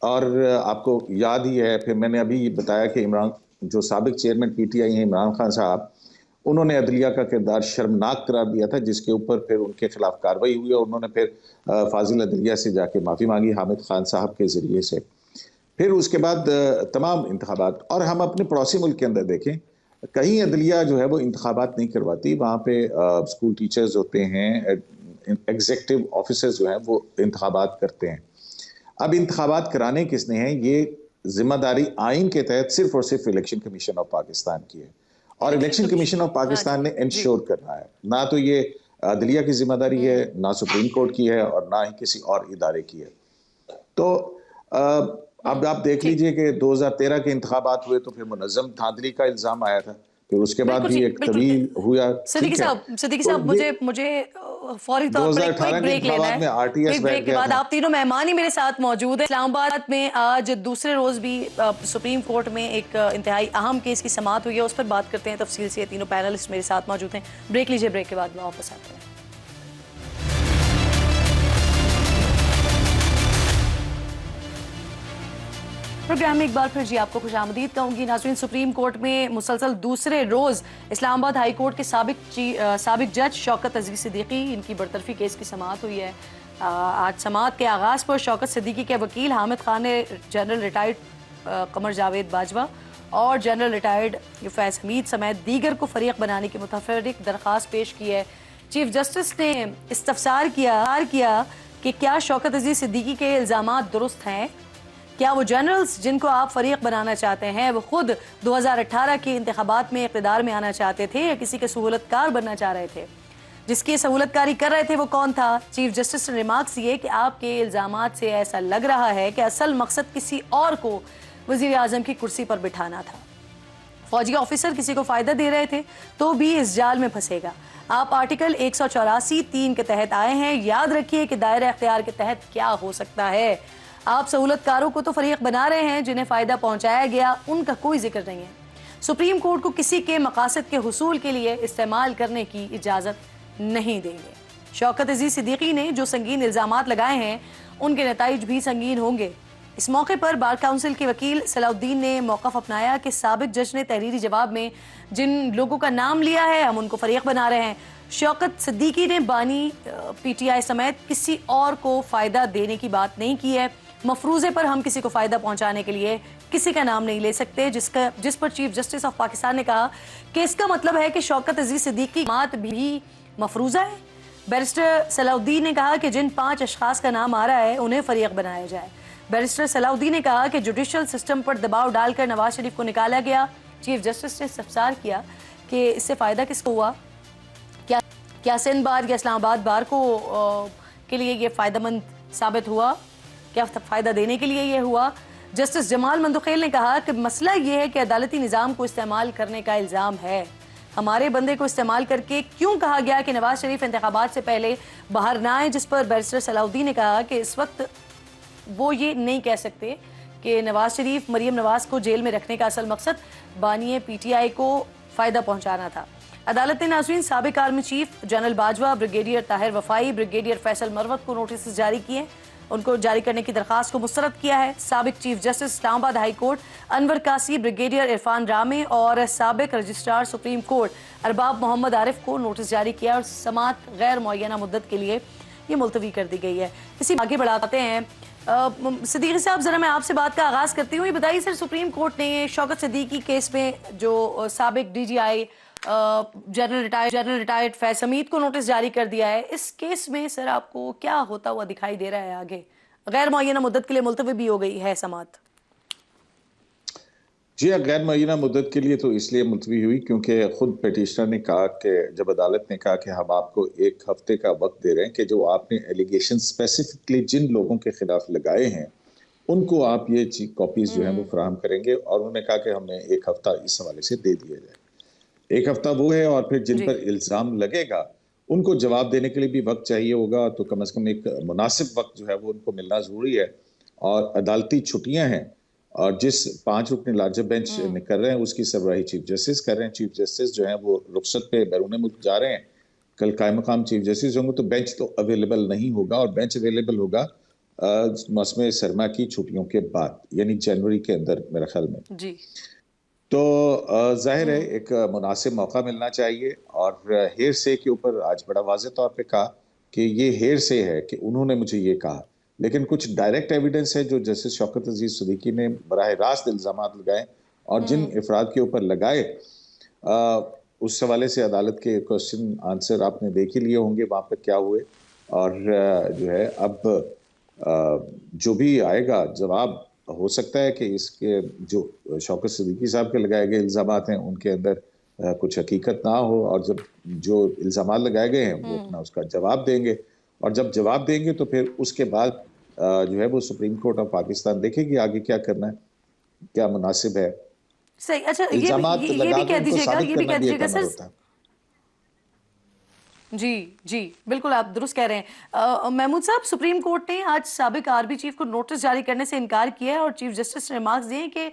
और आपको याद ही है, फिर मैंने अभी बताया कि इमरान जो साबिक चेयरमैन पीटीआई हैं इमरान खान साहब, उन्होंने अदलिया का किरदार शर्मनाक करार दिया था, जिसके ऊपर फिर उनके खिलाफ कार्रवाई हुई और उन्होंने फिर फाजिल अदलिया से जाके माफ़ी मांगी हामिद खान साहब के ज़रिए से। फिर उसके बाद तमाम इंतखाबात, और हम अपने पड़ोसी मुल्क के अंदर देखें, कहीं अदलिया जो है वो इंतखाबात नहीं करवाती, वहाँ पे स्कूल टीचर्स होते हैं, एग्जीक्यूटिव ऑफिसर्स जो हैं वो इंतखाबात करते हैं। अब इंतखाबात कराने किसने हैं, ये जिम्मेदारी आइन के तहत सिर्फ और सिर्फ इलेक्शन कमीशन ऑफ पाकिस्तान की है, और इलेक्शन कमीशन ऑफ पाकिस्तान ने इंश्योर करना है। ना तो ये अदलिया की जिम्मेदारी है, ना सुप्रीम कोर्ट की है, और ना ही किसी और इदारे की है। तो अब आप देख लीजिए कि 2013 के इंतखाबात हुए तो फिर मुनज़्ज़म धांधली का इल्ज़ाम आया था, फिर उसके बाद भी एक तवील हुआ। सिद्दीकी साहब, मुझे फौरी तौर पर एक ब्रेक लेना है। एक ब्रेक के बाद आप तीनों मेहमान ही मेरे साथ मौजूद हैं। इस्लामाबाद में आज दूसरे रोज भी सुप्रीम कोर्ट में एक इंतहाई अहम केस की समाअत हुई है, उस पर बात करते हैं तफसील से। तीनों पैनलिस्ट मेरे साथ मौजूद हैं। ब्रेक लीजिए, ब्रेक के बाद वापस आते हैं। प्रोग्राम में एक बार फिर जी आपको खुशामदीद कहूंगी। नाज़रीन, सुप्रीम कोर्ट में मुसलसल दूसरे रोज इस्लामाबाद हाई कोर्ट के साबिक जज शौकत अजीज सिद्दीकी, इनकी बरतरफी केस की समाअत हुई है। आज समाअत के आगाज़ पर शौकत सिद्दीकी के वकील हामिद खान ने जनरल रिटायर्ड कमर जावेद बाजवा और जनरल रिटायर्ड फैज़ हमीद समेत दीगर को फरीक बनाने की मुतफर्रिक दरख्वास्त पेश की है। चीफ जस्टिस ने इस्तफसार किया कि क्या शौकत अजीज सिद्दीकी के इल्ज़ामात दुरुस्त हैं, क्या वो जनरल्स जिनको आप फरीक बनाना चाहते हैं वो खुद 2018 के इंतखाबात में इक़्तिदार में आना चाहते थे या किसी के सहूलतकार बनना चाह रहे थे, जिसकी सहूलतकारी कर रहे थे वो कौन था। चीफ जस्टिस ने रिमार्क्स ये कि आपके इल्ज़ामात से ऐसा लग रहा है कि असल मकसद किसी और को वज़ीर आज़म की कुर्सी पर बिठाना था। फौजी ऑफिसर किसी को फ़ायदा दे रहे थे तो भी इस जाल में फंसेगा। आप आर्टिकल 184(3) के तहत आए हैं। याद रखिए कि दायरा इख्तियार के तहत क्या हो सकता है। आप सहूलतकारों को तो फरीक बना रहे हैं, जिन्हें फ़ायदा पहुंचाया गया उनका कोई जिक्र नहीं है। सुप्रीम कोर्ट को किसी के मकासद के हुसूल के लिए इस्तेमाल करने की इजाज़त नहीं देंगे। शौकत अजीज सिद्दीकी ने जो संगीन इल्ज़ामात लगाए हैं उनके नताइज भी संगीन होंगे। इस मौके पर बार काउंसिल के वकील सलाउद्दीन ने मौक़िफ़ अपनाया कि साबिक जज ने तहरीरी जवाब में जिन लोगों का नाम लिया है हम उनको फरीक बना रहे हैं। शौकत सिद्दीकी ने बानी PTI समेत किसी और को फ़ायदा देने की बात नहीं की है। मफरूज़े पर हम किसी को फ़ायदा पहुँचाने के लिए किसी का नाम नहीं ले सकते, जिस पर चीफ जस्टिस ऑफ पाकिस्तान ने कहा कि इसका मतलब है कि शौकत अजीज सिद्दीकी की बात भी मफरूज़ा है। बैरिस्टर सलाउद्दीन ने कहा कि जिन 5 अशखास का नाम आ रहा है उन्हें फरीक बनाया जाए। बैरिस्टर सलाउद्दीन ने कहा कि जुडिशल सिस्टम पर दबाव डालकर नवाज शरीफ को निकाला गया। चीफ जस्टिस ने इस्तफसार किया कि इससे फ़ायदा किसको हुआ, क्या सिंध बार या इस्लामाबाद बार को के लिए ये फ़ायदेमंद साबित हुआ, क्या फ़ायदा देने के लिए ये हुआ। जस्टिस जमाल मंदुखेल ने कहा कि मसला ये है कि अदालती निज़ाम को इस्तेमाल करने का इल्ज़ाम है। हमारे बंदे को इस्तेमाल करके क्यों कहा गया कि नवाज शरीफ इंतखाबात से पहले बाहर ना आए, जिस पर बैरिस्टर सलाउद्दीन ने कहा कि इस वक्त वो ये नहीं कह सकते कि नवाज शरीफ मरीम नवाज को जेल में रखने का असल मकसद बानी PTI को फ़ायदा पहुँचाना था। अदालत ने नाज़रीन साबिक army chief general Bajwa, brigadier Tahir Wafai, brigadier Faisal Marwat को नोटिस जारी किए, उनको जारी करने की दरखास्त को मुस्तरद किया है। साबिक chief justice Islamabad high court Anwar Kasi, brigadier Irfan Ramay और साबिक registrar supreme court Arbab Mohammad Arif को नोटिस जारी किया और समात गैर मुअय्यना मुद्दत के लिए ये मुलतवी कर दी गई है। इसी आगे बढ़ाते हैं। सिद्दीकी साहब, ज़रा मैं आपसे बात का आगाज़ करती हूँ। ये बताइए सर, सुप्रीम कोर्ट ने शौकत सिद्दीकी केस में जो साबिक DGI जनरल रिटायर्ड फैज़ हमीद को नोटिस जारी कर दिया है, इस केस में सर आपको क्या होता हुआ दिखाई दे रहा है? आगे गैर मुअय्यना मुद्दत के लिए मुलतवी भी हो गई है समात। जी, गैर मुअय्यना मुद्दत के लिए तो इसलिए मुलतवी हुई क्योंकि खुद पिटीशनर ने कहा कि जब अदालत ने कहा कि हम आपको 1 हफ्ते का वक्त दे रहे हैं कि जो आपने एलिगेशन स्पेसिफिकली जिन लोगों के खिलाफ लगाए हैं उनको आप ये कॉपीज जो है वो फराहम करेंगे, और उन्होंने कहा कि हमें 1 हफ्ता इस हवाले से दे दिया जाए। 1 हफ्ता वो है, और फिर जिन पर इल्ज़ाम लगेगा उनको जवाब देने के लिए भी वक्त चाहिए होगा, तो कम से कम एक मुनासिब वक्त जो है वो उनको मिलना ज़रूरी है। और अदालती छुट्टियाँ हैं, और जिस 5 रुकनी लार्जर बेंच में कर रहे हैं उसकी सरबराही चीफ जस्टिस कर रहे हैं। चीफ जस्टिस जो है वो रुखसत पे बैरून मुल्क जा रहे हैं, कल कायम मकाम चीफ जस्टिस होंगे, तो बेंच तो अवेलेबल नहीं होगा, और बेंच अवेलेबल होगा मौसम सरमा की छुट्टियों के बाद, यानी जनवरी के अंदर मेरे ख्याल में जी। तो जाहिर है एक मुनासिब मौका मिलना चाहिए। और हेर से के ऊपर आज बड़ा वाज़ेह तौर पे कहा कि ये हेर से है कि उन्होंने मुझे ये कहा, लेकिन कुछ डायरेक्ट एविडेंस है जो जस्टिस शौकत अजीज सिद्दीकी ने बराह रास्त इल्ज़ामात लगाए, और जिन अफराद के ऊपर लगाए उस हवाले से अदालत के क्वेश्चन आंसर आपने देख ही लिए होंगे वहाँ पर क्या हुए। और जो है अब जो भी आएगा जवाब, हो सकता है कि इसके जो शौकत सिद्दीकी साहब के लगाए गए इल्ज़ामात हैं उनके अंदर कुछ हकीकत ना हो, और जब जो इल्ज़ामात लगाए गए हैं वो अपना उसका जवाब देंगे, और जब जवाब देंगे तो फिर उसके बाद जो है वो सुप्रीम कोर्ट ऑफ पाकिस्तान देखेगी आगे क्या करना है, क्या मुनासिब है। सही। अच्छा, ये भी कह दीजिएगा सर। जी बिल्कुल, आप दुरुस्त कह रहे हैं। महमूद साहब, सुप्रीम कोर्ट ने आज साबिक आर्मी चीफ को नोटिस जारी करने से इनकार किया है, और चीफ जस्टिस ने रिमार्क्स दिए कि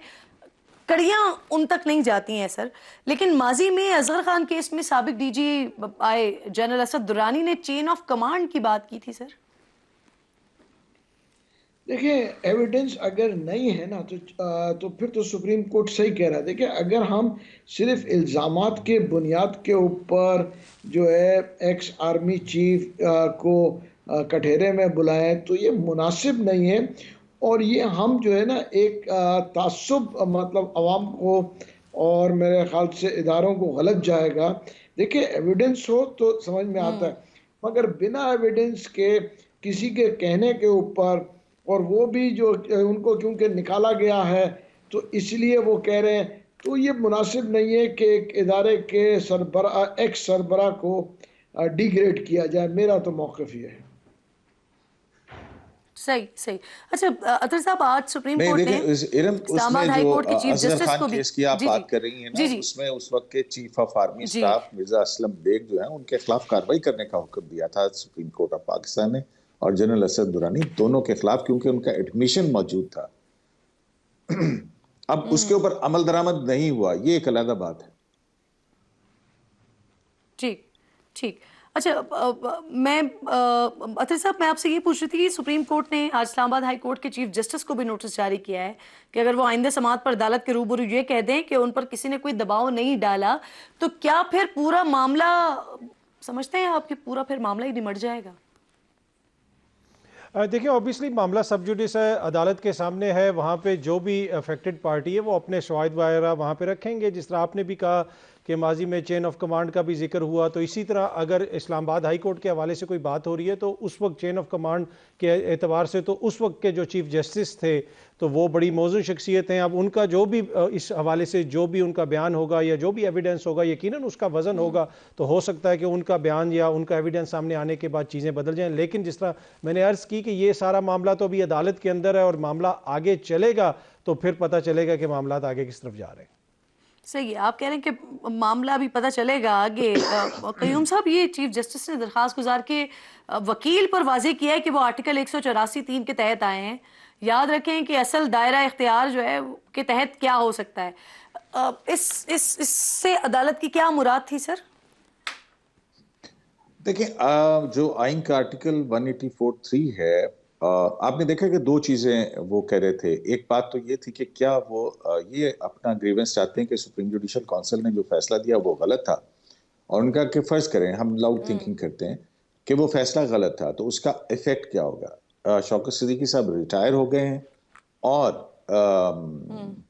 कड़ियां उन तक नहीं जाती हैं सर। लेकिन माजी में अजहर खान केस में साबिक DGI जनरल असद दुरानी ने चेन ऑफ कमांड की बात की थी सर। देखिए, एविडेंस अगर नहीं है ना तो फिर तो सुप्रीम कोर्ट सही कह रहा है। देखिए, अगर हम सिर्फ इल्ज़ामात के बुनियाद के ऊपर जो है एक्स आर्मी चीफ को कटहरे में बुलाएं तो ये मुनासिब नहीं है, और ये हम जो है ना एक तासुब मतलब अवाम को और मेरे ख्याल से इदारों को गलत जाएगा। देखिए, एविडेंस हो तो समझ में आता है, मगर बिना एविडेंस के किसी के कहने के ऊपर, और वो भी जो उनको क्योंकि निकाला गया है तो इसलिए वो कह रहे हैं, तो ये मुनासिब नहीं है कि एक इदारे के सरबरा एक्स सरबरा को डिग्रेड किया जाए। मेरा तो मौक़िफ़ ये है। सही। अच्छा अतर साहब, आज सुप्रीम कोर्ट ने इस्लामाबाद हाई कोर्ट के चीफ जस्टिस को भी की आप बात कर रही हैं ना, उसमें उस वक्त के chief of army staff Mirza Aslam Beg जो है उनके खिलाफ कार्रवाई करने का हुक्म दिया था सुप्रीम कोर्ट ऑफ पाकिस्तान ने, और जनरल असद दुरानी दोनों के खिलाफ, क्योंकि उनका एडमिशन मौजूद था। अब उसके ऊपर अमल दरामद नहीं हुआ, ये एक अलग बात है। ठीक। अच्छा, मैं अतर साहब, मैं आपसे ये पूछ रही थी कि सुप्रीम कोर्ट ने आज इस्लामाबाद हाई कोर्ट के चीफ जस्टिस को भी नोटिस जारी किया है कि अगर वो आइंदा समाअत पर अदालत के रूबरू ये कह दें कि उन पर किसी ने कोई दबाव नहीं डाला, तो क्या फिर पूरा मामला, समझते हैं आप कि पूरा फिर मामला ही निमट जाएगा? देखिए, ऑब्वियसली मामला सब जुडिस है, अदालत के सामने है। वहाँ पे जो भी अफेक्टेड पार्टी है वो अपने शवाहिद वगैरह वहाँ पे रखेंगे। जिस तरह आपने भी कहा कि माजी में चेन ऑफ कमांड का भी जिक्र हुआ, तो इसी तरह अगर इस्लामाबाद हाई कोर्ट के हवाले से कोई बात हो रही है तो उस वक्त चेन ऑफ कमांड के एतबार से तो उस वक्त के जो चीफ जस्टिस थे तो वो बड़ी मौजूद शख्सियत हैं। अब उनका जो भी इस हवाले से जो भी उनका बयान होगा या जो भी एविडेंस होगा, यकीनन उसका वज़न होगा। तो हो सकता है कि उनका बयान या उनका एविडेंस सामने आने के बाद चीज़ें बदल जाएं। लेकिन जिस तरह मैंने अर्ज़ की कि ये सारा मामला तो अभी अदालत के अंदर है और मामला आगे चलेगा तो फिर पता चलेगा कि मामला आगे किस तरफ जा रहे हैं। सही है, आप कह रहे हैं कि मामला अभी पता चलेगा आगे। कयूम साहब, ये चीफ जस्टिस ने दरखास्त गुजार के वकील पर वाजे किया है कि वो आर्टिकल 184(3) के तहत आए हैं। याद रखें कि असल दायरा इख्तियार जो है के तहत क्या हो सकता है। इससे अदालत की क्या मुराद थी सर? देखिए, जो आइन का आर्टिकल 184(3) है, आपने देखा कि दो चीजें वो कह रहे थे। एक बात तो ये थी कि क्या वो ये अपना ग्रीवेंस चाहते हैं कि सुप्रीम जुडिशल काउंसिल ने जो फैसला दिया वो गलत था, और उनका कि फर्ज करें, हम लाउड थिंकिंग करते हैं कि वो फैसला गलत था, तो उसका इफेक्ट क्या होगा। शौकत सिद्दीकी साहब रिटायर हो गए हैं और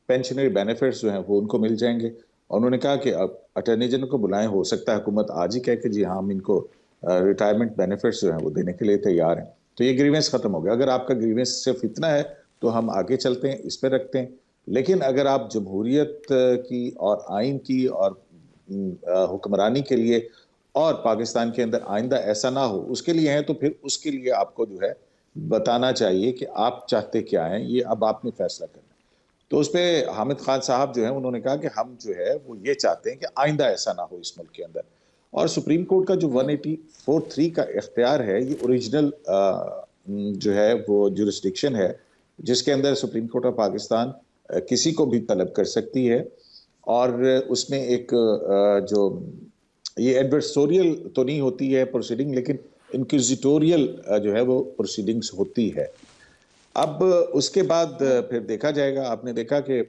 पेंशनरी बेनिफिट्स जो हैं वो उनको मिल जाएंगे। और उन्होंने कहा कि अब अटॉर्नी जनरल को बुलाएं, हो सकता है हुकूमत आज ही कहे कि जी हाँ, हम इनको रिटायरमेंट बेनिफिट्स जो हैं वो देने के लिए तैयार हैं। तो ये ग्रीवेंस खत्म हो गया। अगर आपका ग्रीवेंस सिर्फ इतना है तो हम आगे चलते हैं, इस पर रखते हैं। लेकिन अगर आप जमहूरियत की और आइन की और हुक्मरानी के लिए और पाकिस्तान के अंदर आइंदा ऐसा ना हो उसके लिए हैं, तो फिर उसके लिए आपको जो है बताना चाहिए कि आप चाहते क्या हैं, ये अब आपने फैसला करना है। तो उस पर हामिद खान साहब जो है उन्होंने कहा कि हम जो है वो ये चाहते हैं कि आइंदा ऐसा ना हो इस मुल्क के अंदर। और सुप्रीम कोर्ट का जो 184(3) का इख्तियार है, ये ओरिजिनल जो है वो जुरिस्डिक्शन है जिसके अंदर सुप्रीम कोर्ट ऑफ पाकिस्तान किसी को भी तलब कर सकती है। और उसमें एक जो ये एडवर्सोरियल तो नहीं होती है प्रोसीडिंग, लेकिन इंक्विजिटोरियल जो है वो प्रोसीडिंग्स होती है। अब उसके बाद फिर देखा जाएगा। आपने देखा कि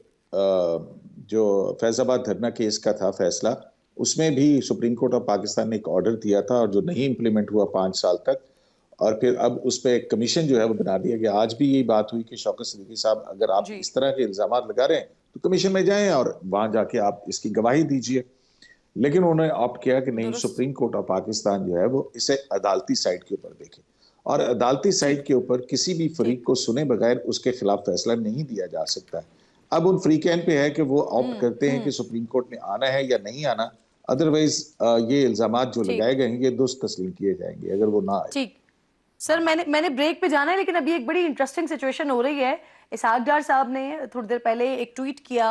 जो फैजाबाद धरना केस का था फैसला, उसमें भी सुप्रीम कोर्ट ऑफ पाकिस्तान ने एक ऑर्डर दिया था और जो नहीं इम्प्लीमेंट हुआ 5 साल तक, और फिर अब उस पर एक कमीशन जो है वो बना दिया गया। आज भी यही बात हुई कि शौकत सिद्दीकी साहब, अगर आप इस तरह के इल्जाम लगा रहे हैं तो कमीशन में जाएं और वहां जाके आप इसकी गवाही दीजिए। लेकिन उन्होंने ऑप्ट किया कि नहीं, सुप्रीम कोर्ट ऑफ पाकिस्तान जो है वो इसे अदालती साइड के ऊपर देखे, और अदालती साइड के ऊपर किसी भी फरीक को सुने बगैर उसके खिलाफ फैसला नहीं दिया जा सकता है। अब उन फ्रीकैन पे है कि वो ऑप्ट करते हैं कि सुप्रीम कोर्ट में आना है या नहीं आना। अदरवाइज ये इल्जामात जो लगाए गए हैं ये दुरुस्त तस्लीम किए जाएंगे अगर वो ना आए। ठीक सर, मैंने ब्रेक पे जाना है, लेकिन अभी एक बड़ी इंटरेस्टिंग सिचुएशन हो रही है। इसहाक डार साहब ने थोड़ी देर पहले एक ट्वीट किया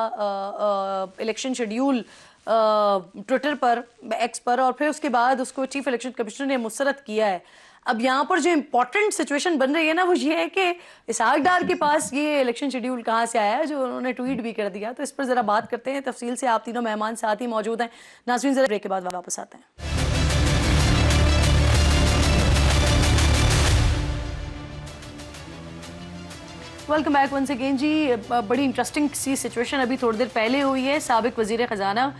इलेक्शन शेड्यूल ट्विटर पर, एक्स पर, और फिर उसके बाद उसको चीफ इलेक्शन कमिश्नर ने मुस्तरद किया है। अब यहाँ पर जो इम्पोर्टेंट सिचुएशन बन रही है ना, वो ये है कि इसहाक डार के पास ये इलेक्शन शेड्यूल कहाँ से आया है जो उन्होंने ट्वीट भी कर दिया। तो इस पर जरा बात करते हैं तफसील से। आप तीनों मेहमान साथ ही मौजूद हैं। नाज़रीन, जरा ब्रेक के बाद वापस आते हैं। वेलकम बैक वंस अगेन जी। बड़ी इंटरेस्टिंग सी सिचुएशन अभी थोड़ी देर पहले हुई है। साबिक वजीर ख़जाना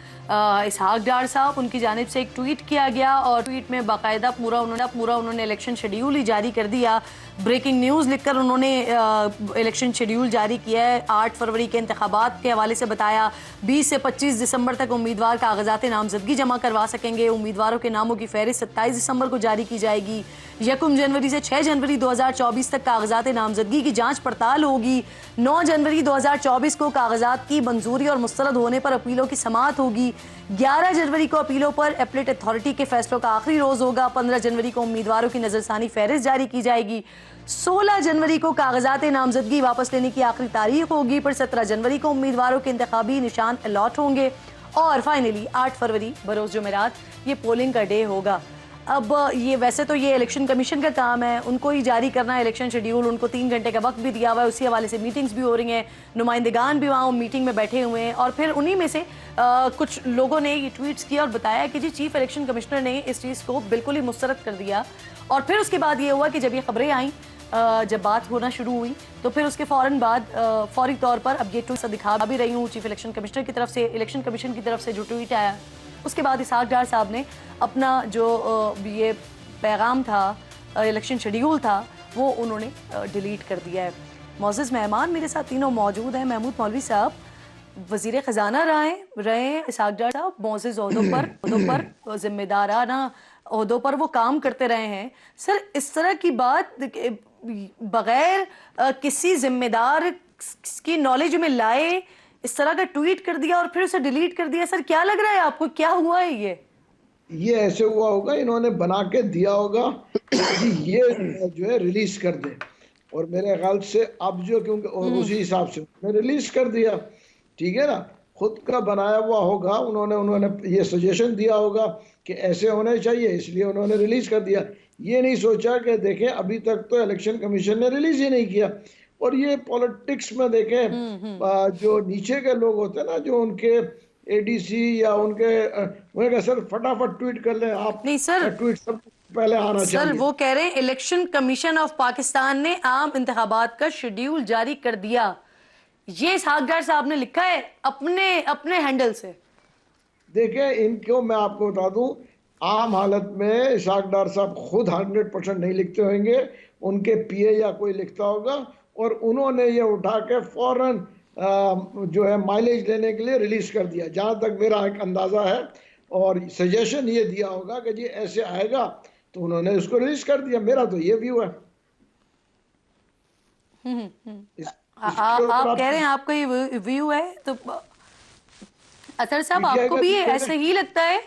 इसहाक डार साहब, उनकी जानिब से एक ट्वीट किया गया और ट्वीट में बाकायदा पूरा उन्होंने इलेक्शन शेड्यूल ही जारी कर दिया। ब्रेकिंग न्यूज़ लिखकर उन्होंने इलेक्शन शेड्यूल जारी किया है। 8 फरवरी के इंतखाबात के हवाले से बताया 20 से 25 दिसंबर तक उम्मीदवार कागजात नामजदगी जमा करवा सकेंगे। उम्मीदवारों के नामों की फहरिस्त 27 दिसंबर को जारी की जाएगी। 1 जनवरी से 6 जनवरी 2024 तक कागजात नामजदगी की जांच पड़ताल होगी। 9 जनवरी 2024 को कागजात की मंजूरी और मुस्तरद होने पर अपीलों की समाअत होगी। 11 जनवरी को अपीलों पर एपलेट अथॉरिटी के फैसलों का आखिरी रोज होगा। 15 जनवरी को उम्मीदवारों की नजरसानी फहरिस्त जारी की जाएगी। 16 जनवरी को कागजात नामजदगी वापस लेने की आखिरी तारीख होगी। फिर 17 जनवरी को उम्मीदवारों के इंतखाबी निशान अलॉट होंगे और फाइनली 8 फरवरी बरोज जुमेरात ये पोलिंग का डे होगा। अब ये वैसे तो ये इलेक्शन कमीशन का काम है, उनको ही जारी करना है इलेक्शन शेड्यूल, उनको 3 घंटे का वक्त भी दिया हुआ है, उसी हवाले से मीटिंग्स भी हो रही हैं, नुमाइंदगान भी वहाँ मीटिंग में बैठे हुए हैं, और फिर उन्हीं में से कुछ लोगों ने ये ट्वीट्स किया और बताया कि जी चीफ इलेक्शन कमिश्नर ने इस चीज़ को बिल्कुल ही मुस्तरद कर दिया। और फिर उसके बाद ये हुआ कि जब ये खबरें आईं, जब बात होना शुरू हुई, तो फिर उसके फ़ौरन बाद फौरी तौर पर अब ये ट्वीट दिखा भी रही हूँ चीफ इलेक्शन कमिश्नर की तरफ से, इलेक्शन कमीशन की तरफ से जो ट्वीट आया, उसके बाद इसहाक डार साहब ने अपना जो ये पैगाम था, इलेक्शन शेड्यूल था, वो उन्होंने डिलीट कर दिया है। मोअज़्ज़ज़ मेहमान मेरे साथ तीनों मौजूद हैं। महमूद मौलवी साहब वज़ीर ख़जाना रहे इसहाक डार साहब, मोअज़्ज़ज़ ओहदों पर जिम्मेदाराना ओहदों पर वो काम करते रहे हैं। सर, इस तरह की बात बगैर किसी जिम्मेदार की नॉलेज में लाए इस तरह का ट्वीट कर दिया और फिर उसे डिलीट कर दिया, सर क्या लग रहा है आपको, क्या हुआ है ये ऐसे हुआ होगा, इन्होंने बना के दिया होगा कि ये जो है रिलीज कर दे, और मेरे ख्याल से अब जो, क्योंकि उसी हिसाब से रिलीज कर दिया, ठीक है ना, खुद का बनाया हुआ होगा, उन्होंने ये सजेशन दिया होगा कि ऐसे होने चाहिए, इसलिए उन्होंने रिलीज कर दिया। ये नहीं सोचा कि देखें अभी तक तो इलेक्शन कमीशन ने रिलीज ही नहीं किया। और ये पॉलिटिक्स में देखें जो नीचे के लोग होते हैं ना, जो उनके एडीसी या उनके सर फटाफट ट्वीट कर लें आप, नहीं सर, ट्वीट सब पहले आना चाहिए। सर वो कह रहे हैं इलेक्शन कमीशन ऑफ पाकिस्तान ने आम इंतखाबात का शेड्यूल जारी कर दिया, ये इसहाक डार साहब ने लिखा है अपने हैंडल से। देखिए, इनको मैं आपको बता दूं, आम हालत में इसहाक डार साहब खुद 100% नहीं लिखते होंगे, उनके पीए या कोई लिखता होगा, और उन्होंने ये उठा के फौरन जो है माइलेज लेने के लिए रिलीज कर दिया, जहां तक मेरा एक अंदाजा है। और सजेशन ये दिया होगा कि जी ऐसे आएगा, तो उन्होंने उसको रिलीज कर दिया। मेरा तो ये व्यू है। आप कह रहे हैं आपका ये व्यू है, तो अतर साहब आपको भी ऐसे ही लगता है?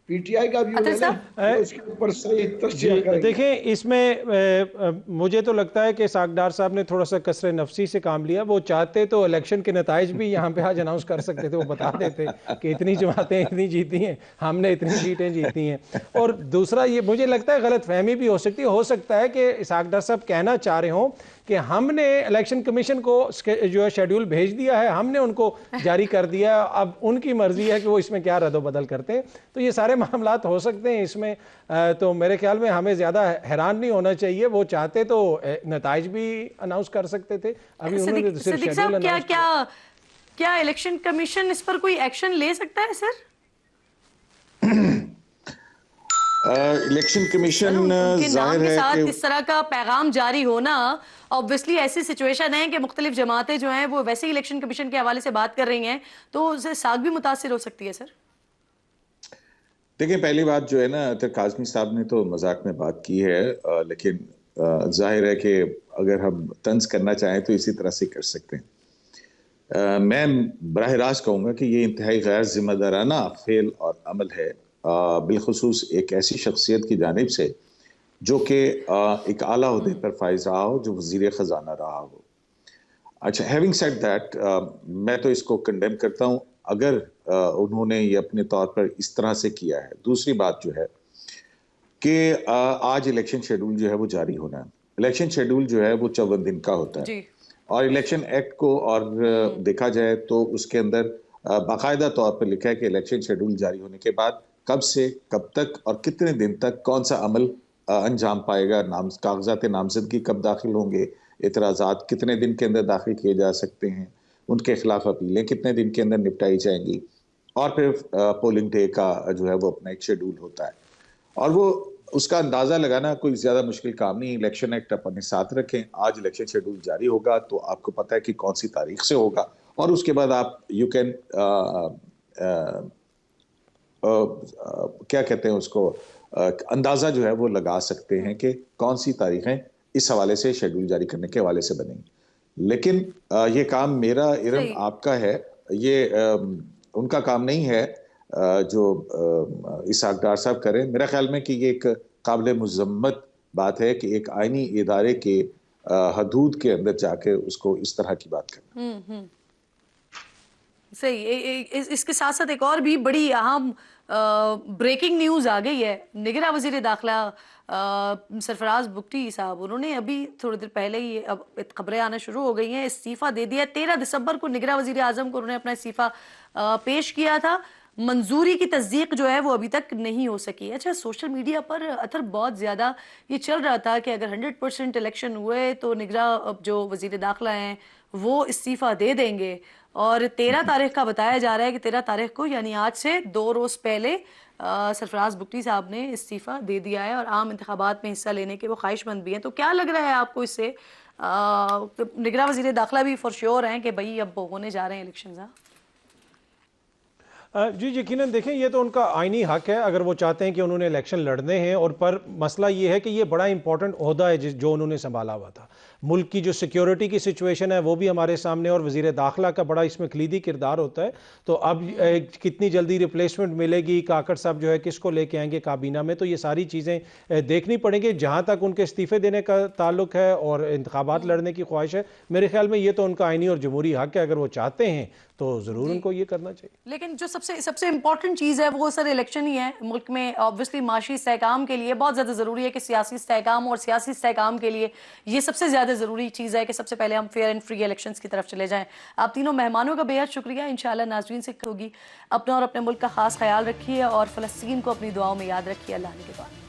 पीटीआई का व्यू है ना, इसके ऊपर सही तस्दीक करेंगे। देखें, इसमें मुझे तो लगता है कि इसहाक डार साहब ने थोड़ा सा कसरे नफसी से काम लिया। वो चाहते तो इलेक्शन के नताइज भी यहाँ पे आज अनाउंस कर सकते थे, वो बता देते कि इतनी जमातें इतनी जीती हैं, हमने इतनी सीटें जीती हैं। और दूसरा ये मुझे लगता है गलत फहमी भी हो सकता है कि इसहाक डार साहब कहना चाह रहे हों कि हमने इलेक्शन कमीशन को जो है शेड्यूल भेज दिया है, हमने उनको जारी कर दिया, अब उनकी मर्जी है कि वो इसमें क्या रद्दो-बदल करते हैं। तो ये सारे मामलात हो सकते हैं इसमें। तो मेरे ख्याल में हमें ज़्यादा हैरान नहीं होना चाहिए। वो चाहते तो नताइज भी अनाउंस कर सकते थे। अभी उन्होंने तो सिर्फ शेड्यूल अनाउंस किया। क्या इलेक्शन कमीशन इस पर कोई एक्शन ले सकता है सर? इलेक्शन कमीशन जाहिर है कि इस तरह का पैगाम जारी होना, ऑब्वियसली ऐसी सिचुएशन है कि मुख्तलिफ जमातें जो हैं वो वैसे ही इलेक्शन कमीशन के हवाले से बात कर रही हैं, तो उससे साख भी मुतासिर हो सकती है सर। देखिए, पहली बात जो है ना, अतर काज़मी साहब ने तो मजाक में बात की है, लेकिन जाहिर है कि अगर हम तंज करना चाहें तो इसी तरह से कर सकते हैं। मैं बराह रास्त कहूँगा कि ये इंतहाई गैर जिम्मेदाराना फेल और अमल है, बिलखुसूस एक ऐसी शख्सियत की जानिब से जो कि एक आला ओहदे पर फाइज रहा हो, जो वज़ीर ख़जाना रहा हो। अच्छा, हैविंग सेड दैट, मैं तो इसको कंडेम करता हूँ अगर उन्होंने ये अपने तौर पर इस तरह से किया है। दूसरी बात जो है कि आज इलेक्शन शेड्यूल जो है वो जारी होना है। इलेक्शन शेड्यूल जो है वो 54 दिन का होता है, और इलेक्शन एक्ट को और देखा जाए तो उसके अंदर बाकायदा तौर पर लिखा है कि इलेक्शन शेड्यूल जारी होने के बाद कब से कब तक और कितने दिन तक कौन सा अमल अंजाम पाएगा, कागजात नामजदगी कब दाखिल होंगे, एतराज़ात कितने दिन के अंदर दाखिल किए जा सकते हैं, उनके खिलाफ अपीलें कितने दिन के अंदर निपटाई जाएंगी, और फिर पोलिंग डे का जो है वो अपना एक शेड्यूल होता है। और वो उसका अंदाज़ा लगाना कोई ज़्यादा मुश्किल काम नहीं। इलेक्शन एक्ट अपने साथ रखें, आज इलेक्शन शेड्यूल जारी होगा तो आपको पता है कि कौन सी तारीख से होगा, और उसके बाद आप यू कैन क्या कहते हैं उसको, अंदाज़ा जो है वो लगा सकते हैं कि कौन सी तारीखें इस हवाले से शेड्यूल जारी करने के हवाले से बनेंगी। लेकिन ये काम मेरा इरम आपका है, ये उनका काम नहीं है जो इसहाक डार साहब करें। मेरा ख्याल में कि ये एक काबिल मुज़म्मत बात है कि एक आईनी इदारे के हदूद के अंदर जाके उसको इस तरह की बात करना। सही इसके साथ साथ एक और भी बड़ी अहम ब्रेकिंग न्यूज आ गई है। निगरां वजीर दाखिला सरफराज बुगटी साहब, उन्होंने अभी थोड़ी देर पहले ही, अब खबरें आना शुरू हो गई हैं, इस्तीफा दे दिया। 13 दिसंबर को निगरां वजीर आजम को उन्होंने अपना इस्तीफा पेश किया था। मंजूरी की तस्दीक जो है वो अभी तक नहीं हो सकी। अच्छा, सोशल मीडिया पर अथर बहुत ज़्यादा ये चल रहा था कि अगर 100% इलेक्शन हुए तो निगरां जो वजीर दाखिला हैं वो इस्तीफा दे देंगे। और 13 तारीख का बताया जा रहा है कि 13 तारीख को, यानी आज से 2 रोज़ पहले सरफराज बुगटी साहब ने इस्तीफा दे दिया है और आम इंतखाबात में हिस्सा लेने के वो ख्वाहिशमंद भी हैं। तो क्या लग रहा है आपको इससे? निगरां वजीर दाखिला भी फॉर श्योर हैं कि भाई अब होने जा रहे हैं इलेक्शन? जी यकीनन देखें, ये तो उनका आईनी हक है अगर वो चाहते हैं कि उन्होंने इलेक्शन लड़ने हैं। और पर मसला ये है कि ये बड़ा इंपॉर्टेंट ओहदा है जो उन्होंने संभाला हुआ था। मुल्क की जो सिक्योरिटी की सिचुएशन है वो भी हमारे सामने, और वजीर दाखिला का बड़ा इसमें कलीदी किरदार होता है। तो अब कितनी जल्दी रिप्लेसमेंट मिलेगी, काकड़ साहब जो है किसको लेके आएंगे काबीना में, तो ये सारी चीज़ें देखनी पड़ेंगी। जहाँ तक उनके इस्तीफे देने का ताल्लुक है और इंतखाबात लड़ने की ख्वाहिश है, मेरे ख्याल में ये तो उनका आईनी और जमहूरी हक है। अगर वो चाहते हैं तो ज़रूर उनको ये करना चाहिए। लेकिन जो सबसे इम्पोर्टेंट चीज़ है वो सर इलेक्शन ही है। मुल्क में ऑब्वियसली माशी इस्तेहकाम के लिए बहुत ज़्यादा ज़रूरी है कि सियासी इस्तेहकाम, और सियासी इस्तेहकाम के लिए ये सबसे ज़्यादा ज़रूरी चीज़ है कि सबसे पहले हम फेयर एंड फ्री इलेक्शंस की तरफ चले जाएं। आप तीनों मेहमानों का बेहद शुक्रिया। इंशाल्लाह नाज़रीन से होगी। अपना और अपने मुल्क का खास ख्याल रखिए और फ़लस्तीन को अपनी दुआओं में याद रखिए। अल्लाह के बाद।